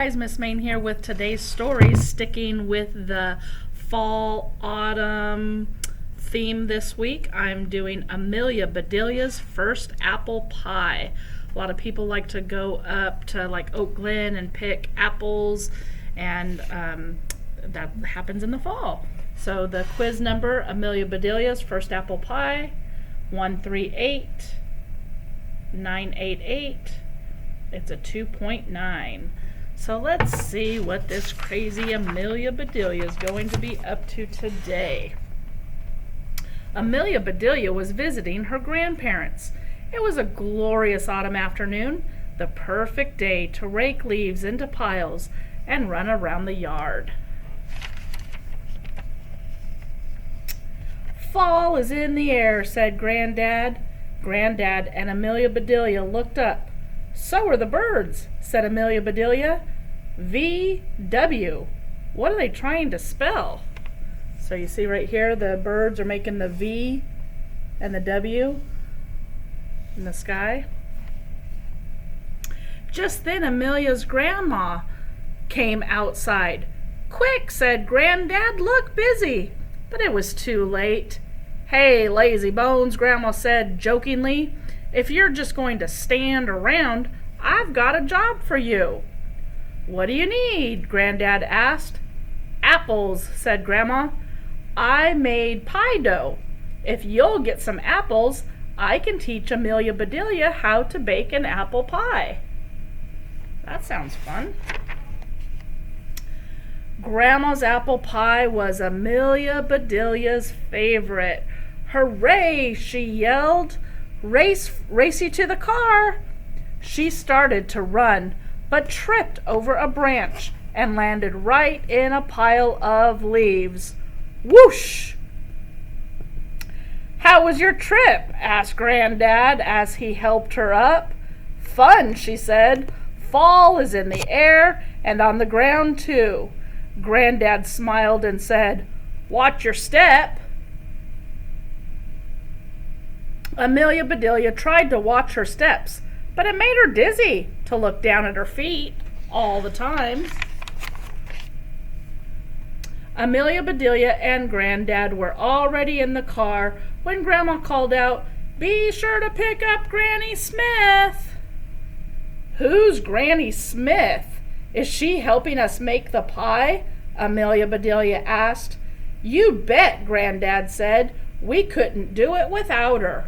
Guys, Miss Main here with today's story, sticking with the fall autumn theme this week. I'm doing Amelia Bedelia's First Apple Pie. A lot of people like to go up to like Oak Glen and pick apples, and that happens in the fall. So the quiz number, Amelia Bedelia's First Apple Pie, 138988. It's a 2.9. So let's see what this crazy Amelia Bedelia is going to be up to today. Amelia Bedelia was visiting her grandparents. It was a glorious autumn afternoon, the perfect day to rake leaves into piles and run around the yard. Fall is in the air, said Granddad. Granddad and Amelia Bedelia looked up. So are the birds, said Amelia Bedelia. VW. What are they trying to spell? So you see right here, the birds are making the V and the W in the sky. Just then Amelia's grandma came outside. Quick, said Granddad, look busy. But it was too late. Hey, lazy bones, Grandma said jokingly. If you're just going to stand around, I've got a job for you. What do you need? Granddad asked. Apples, said Grandma. I made pie dough. If you'll get some apples, I can teach Amelia Bedelia how to bake an apple pie. That sounds fun. Grandma's apple pie was Amelia Bedelia's favorite. Hooray, she yelled. Racy to the car. She started to run, but tripped over a branch and landed right in a pile of leaves. Whoosh! How was your trip? Asked Granddad as he helped her up. Fun, she said. Fall is in the air and on the ground too. Granddad smiled and said, Watch your step. Amelia Bedelia tried to watch her steps, but it made her dizzy to look down at her feet all the time. Amelia Bedelia and Granddad were already in the car when Grandma called out, Be sure to pick up Granny Smith. Who's Granny Smith? Is she helping us make the pie? Amelia Bedelia asked. You bet, Granddad said. We couldn't do it without her.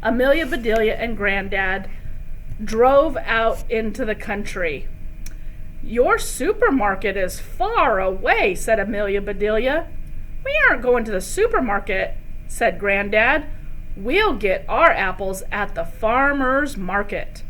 Amelia Bedelia and Granddad drove out into the country. Your supermarket is far away, said Amelia Bedelia. We aren't going to the supermarket, said Granddad. We'll get our apples at the farmer's market.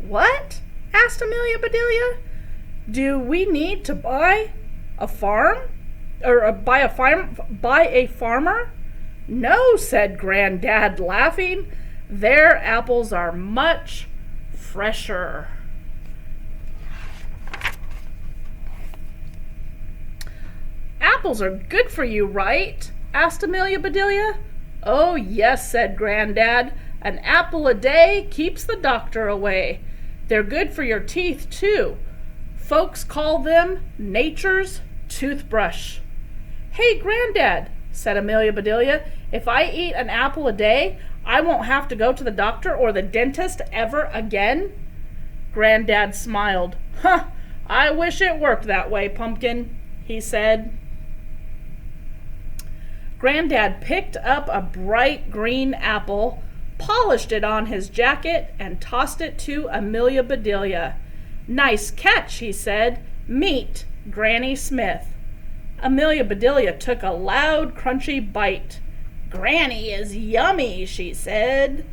What? Asked Amelia Bedelia. Do we need to buy a farm? Or buy a farmer? No, said Granddad, laughing. Their apples are much fresher. Apples are good for you, right? Asked Amelia Bedelia. Oh, yes, said Granddad. An apple a day keeps the doctor away. They're good for your teeth, too. Folks call them nature's toothbrush. Hey, Granddad, said Amelia Bedelia, if I eat an apple a day, I won't have to go to the doctor or the dentist ever again. Granddad smiled. Huh, I wish it worked that way, Pumpkin, he said. Granddad picked up a bright green apple, polished it on his jacket, and tossed it to Amelia Bedelia. Nice catch, he said. Meet Granny Smith. Amelia Bedelia took a loud, crunchy bite. Granny is yummy, she said.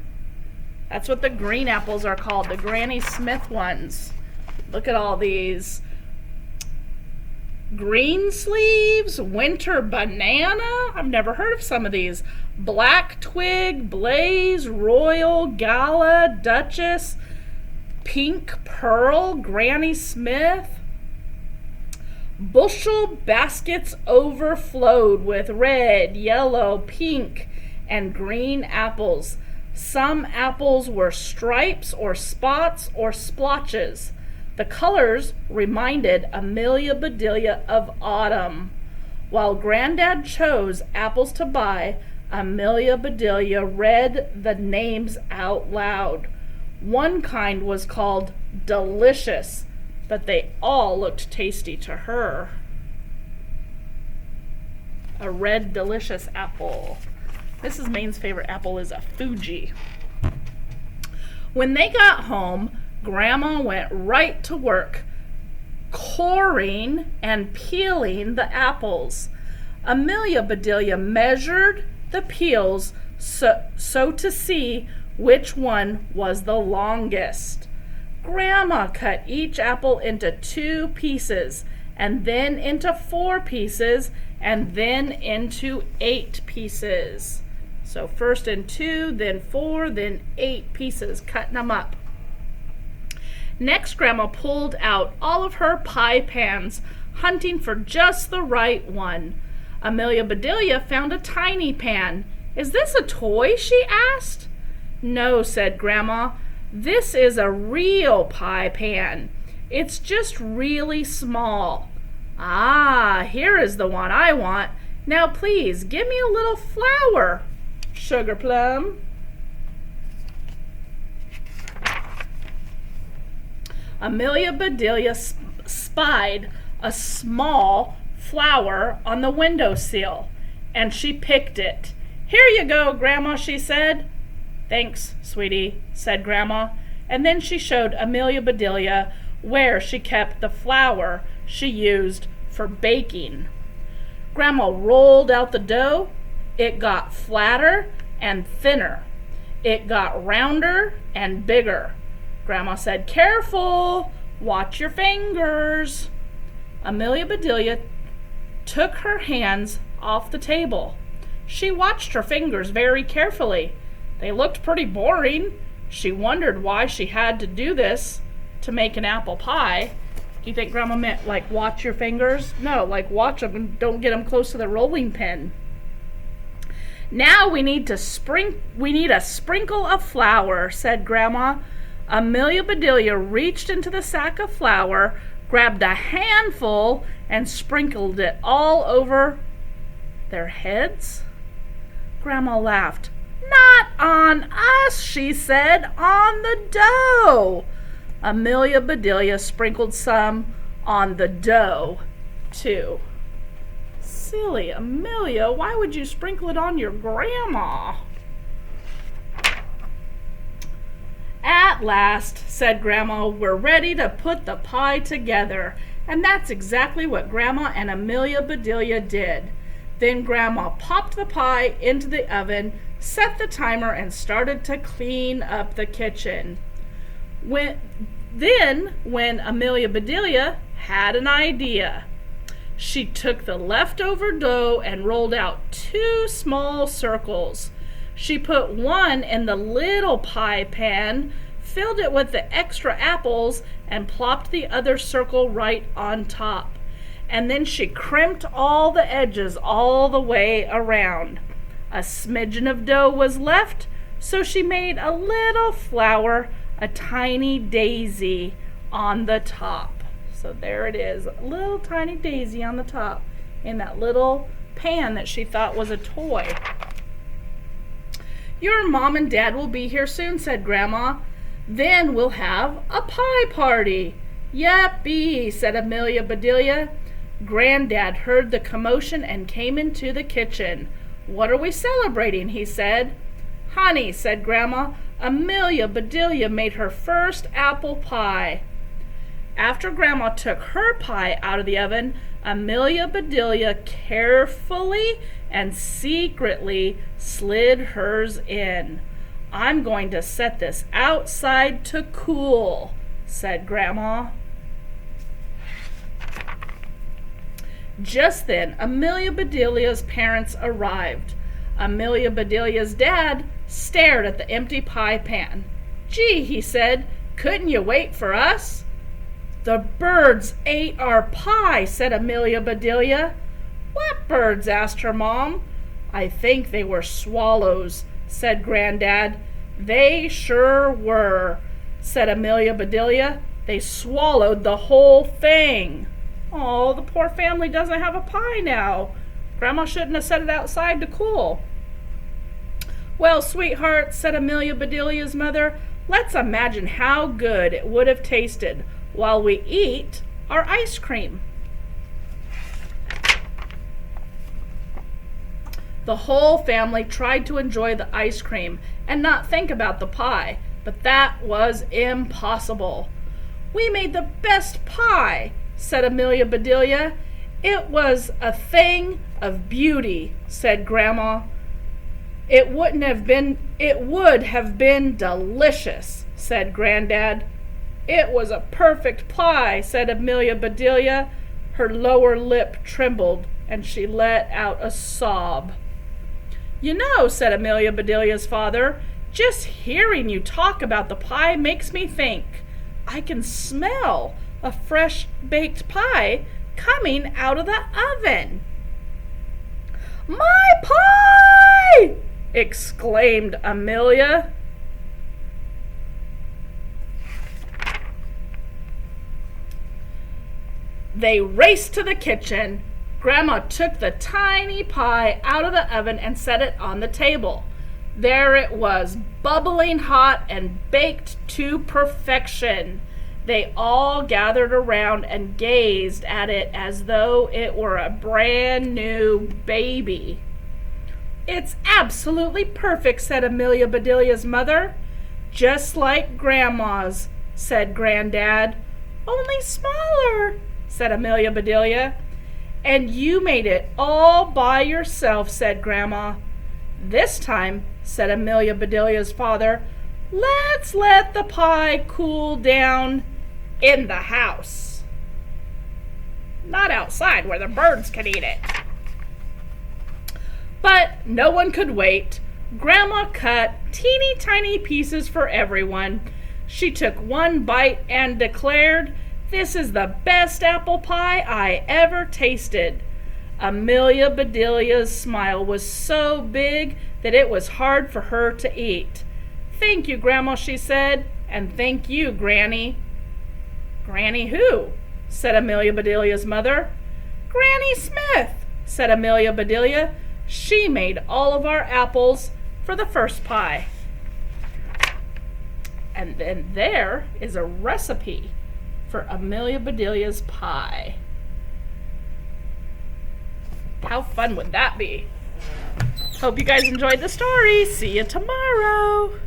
That's what the green apples are called, the Granny Smith ones. Look at all these. Green sleeves, winter banana. I've never heard of some of these. Black twig, blaze, royal, gala, duchess, pink pearl, Granny Smith. Bushel baskets overflowed with red, yellow, pink, and green apples. Some apples were stripes or spots or splotches. The colors reminded Amelia Bedelia of autumn. While Granddad chose apples to buy, Amelia Bedelia read the names out loud. One kind was called Delicious, but they all looked tasty to her. A red delicious apple. Mrs. Maine's favorite apple is a Fuji. When they got home, Grandma went right to work, coring and peeling the apples. Amelia Bedelia measured the peels so to see which one was the longest. Grandma cut each apple into 2 pieces, and then into 4 pieces, and then into 8 pieces. So first in 2, then 4, then 8 pieces, cutting them up. Next, Grandma pulled out all of her pie pans, hunting for just the right one. Amelia Bedelia found a tiny pan. "Is this a toy?" she asked. "No," said Grandma. "This is a real pie pan. It's just really small." "Ah, here is the one I want. Now please, give me a little flour." "Sugar plum." Amelia Bedelia spied a small flower on the windowsill, and she picked it. "Here you go, Grandma," she said. "Thanks, sweetie," said Grandma, and then she showed Amelia Bedelia where she kept the flour she used for baking. Grandma rolled out the dough. It got flatter and thinner. It got rounder and bigger. Grandma said, "Careful, watch your fingers." Amelia Bedelia took her hands off the table. She watched her fingers very carefully. They looked pretty boring. She wondered why she had to do this to make an apple pie. Do you think Grandma meant like watch your fingers? No, like watch them and don't get them close to the rolling pin. "Now we need a sprinkle of flour," said Grandma. Amelia Bedelia reached into the sack of flour, grabbed a handful, and sprinkled it all over their heads. Grandma laughed. "Not on us," she said, "on the dough." Amelia Bedelia sprinkled some on the dough, too. Silly Amelia, why would you sprinkle it on your grandma? "At last," said Grandma, "we're ready to put the pie together." And that's exactly what Grandma and Amelia Bedelia did. Then Grandma popped the pie into the oven, set the timer, and started to clean up the kitchen. When Amelia Bedelia had an idea. She took the leftover dough and rolled out 2 small circles. She put one in the little pie pan, filled it with the extra apples, and plopped the other circle right on top. And then she crimped all the edges all the way around. A smidgen of dough was left, so she made a little flower, a tiny daisy on the top. So there it is, a little tiny daisy on the top in that little pan that she thought was a toy. "Your mom and dad will be here soon," said Grandma. "Then we'll have a pie party." "Yippee," said Amelia Bedelia. Granddad heard the commotion and came into the kitchen. "What are we celebrating?" he said. "Honey," said Grandma, "Amelia Bedelia made her first apple pie." After Grandma took her pie out of the oven, Amelia Bedelia carefully and secretly slid hers in. "I'm going to set this outside to cool," said Grandma. Just then, Amelia Bedelia's parents arrived. Amelia Bedelia's dad stared at the empty pie pan. "Gee," he said, "couldn't you wait for us?" "The birds ate our pie," said Amelia Bedelia. "What birds?" asked her mom. "I think they were swallows," said Granddad. "They sure were," said Amelia Bedelia. They swallowed the whole thing. Oh, the poor family doesn't have a pie now. Grandma shouldn't have set it outside to cool. Well, sweetheart, said Amelia Bedelia's mother, let's imagine how good it would have tasted while we eat our ice cream. The whole family tried to enjoy the ice cream and not think about the pie, but that was impossible. We made the best pie, said Amelia Bedelia. It was a thing of beauty, said Grandma. It would have been delicious, said Granddad. It was a perfect pie, said Amelia Bedelia. Her lower lip trembled and she let out a sob. You know, said Amelia Bedelia's father, just hearing you talk about the pie makes me think. I can smell a fresh baked pie coming out of the oven. My pie! Exclaimed Amelia. They raced to the kitchen. Grandma took the tiny pie out of the oven and set it on the table. There it was, bubbling hot and baked to perfection. They all gathered around and gazed at it as though it were a brand new baby. It's absolutely perfect, said Amelia Bedelia's mother. Just like Grandma's, said Granddad. Only smaller, said Amelia Bedelia. And you made it all by yourself, said Grandma. This time, said Amelia Bedelia's father, let's let the pie cool down in the house. Not outside where the birds could eat it. But no one could wait. Grandma cut teeny tiny pieces for everyone. She took one bite and declared, "This is the best apple pie I ever tasted." Amelia Bedelia's smile was so big that it was hard for her to eat. "Thank you, Grandma," she said, "and thank you, Granny." "Granny who?" said Amelia Bedelia's mother. "Granny Smith," said Amelia Bedelia. "She made all of our apples for the first pie." And then there is a recipe for Amelia Bedelia's pie. How fun would that be? Hope you guys enjoyed the story. See you tomorrow.